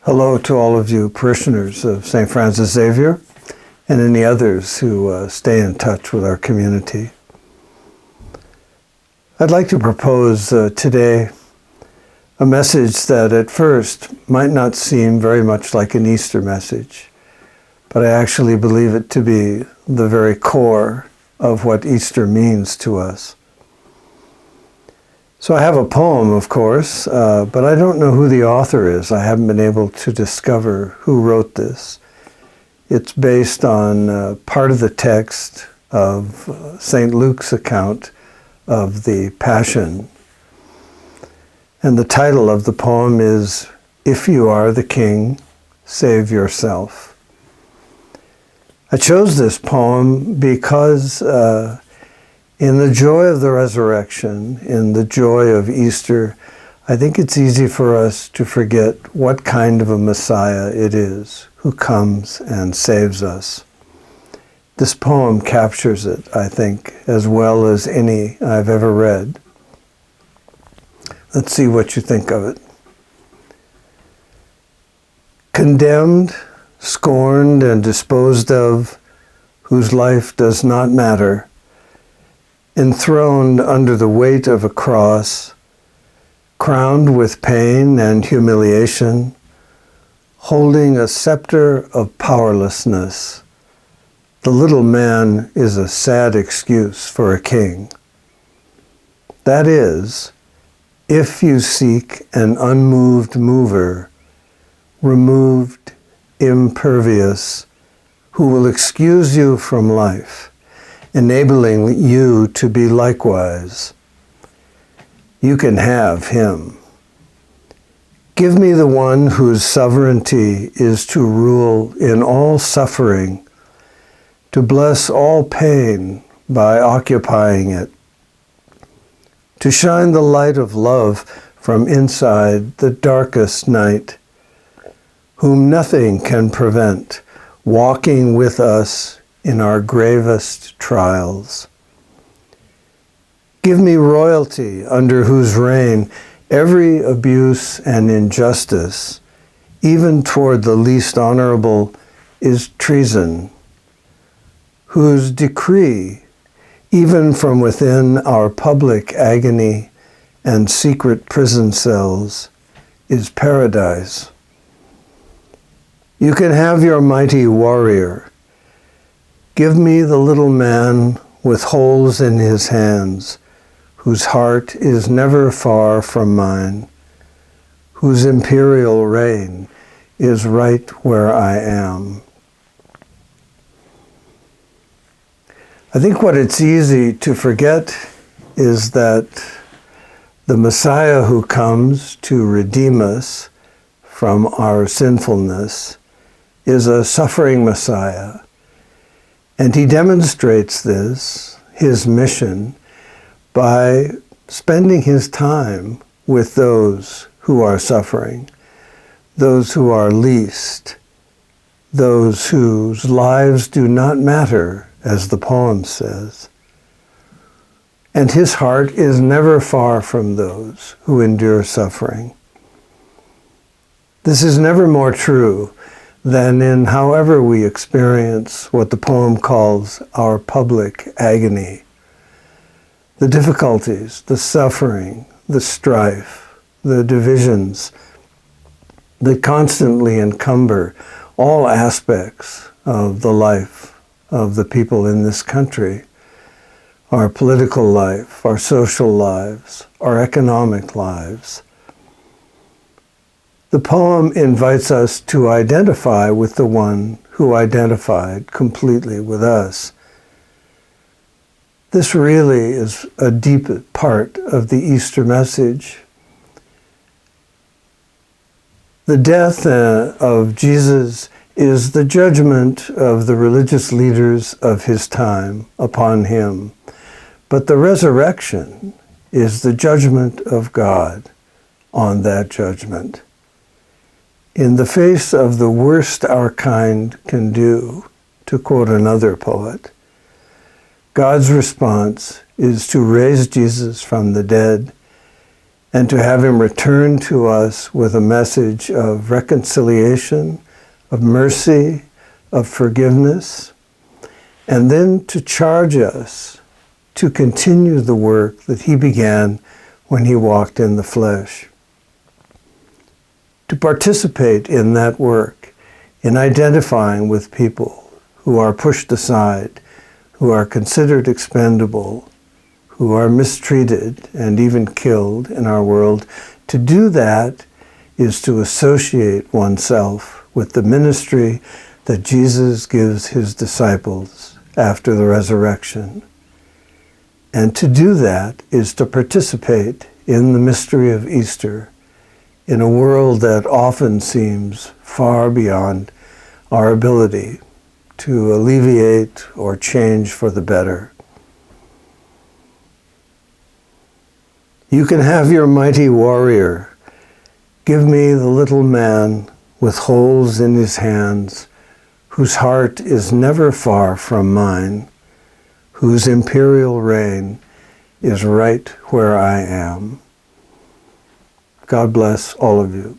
Hello to all of you parishioners of St. Francis Xavier and any others who stay in touch with our community. I'd like to propose today a message that at first might not seem very much like an Easter message, but I actually believe it to be the very core of what Easter means to us. So I have a poem, of course, but I don't know who the author is. I haven't been able to discover who wrote this. It's based on part of the text of St. Luke's account of the Passion. And the title of the poem is, "If You Are the King, Save Yourself." I chose this poem because in the joy of the resurrection, in the joy of Easter, I think it's easy for us to forget what kind of a Messiah it is who comes and saves us. This poem captures it, I think, as well as any I've ever read. Let's see what you think of it. Condemned, scorned, and disposed of, whose life does not matter, enthroned under the weight of a cross, crowned with pain and humiliation, holding a scepter of powerlessness, the little man is a sad excuse for a king. That is, if you seek an unmoved mover, removed, impervious, who will excuse you from life, enabling you to be likewise. You can have him. Give me the one whose sovereignty is to rule in all suffering, to bless all pain by occupying it, to shine the light of love from inside the darkest night, whom nothing can prevent walking with us in our gravest trials. Give me royalty under whose reign every abuse and injustice, even toward the least honorable, is treason, whose decree, even from within our public agony and secret prison cells, is paradise. You can have your mighty warrior. Give me the little man with holes in his hands, whose heart is never far from mine, whose imperial reign is right where I am. I think what it's easy to forget is that the Messiah who comes to redeem us from our sinfulness is a suffering Messiah. And he demonstrates this, his mission, by spending his time with those who are suffering, those who are least, those whose lives do not matter, as the poem says. And his heart is never far from those who endure suffering. This is never more true than in however we experience what the poem calls our public agony. The difficulties, the suffering, the strife, the divisions that constantly encumber all aspects of the life of the people in this country, our political life, our social lives, our economic lives. The poem invites us to identify with the one who identified completely with us. This really is a deep part of the Easter message. The death of Jesus is the judgment of the religious leaders of his time upon him, but the resurrection is the judgment of God on that judgment. In the face of the worst our kind can do, to quote another poet, God's response is to raise Jesus from the dead and to have him return to us with a message of reconciliation, of mercy, of forgiveness, and then to charge us to continue the work that he began when he walked in the flesh. To participate in that work, in identifying with people who are pushed aside, who are considered expendable, who are mistreated and even killed in our world. To do that is to associate oneself with the ministry that Jesus gives his disciples after the resurrection. And to do that is to participate in the mystery of Easter in a world that often seems far beyond our ability to alleviate or change for the better. You can have your mighty warrior. Give me the little man with holes in his hands, whose heart is never far from mine, whose imperial reign is right where I am. God bless all of you.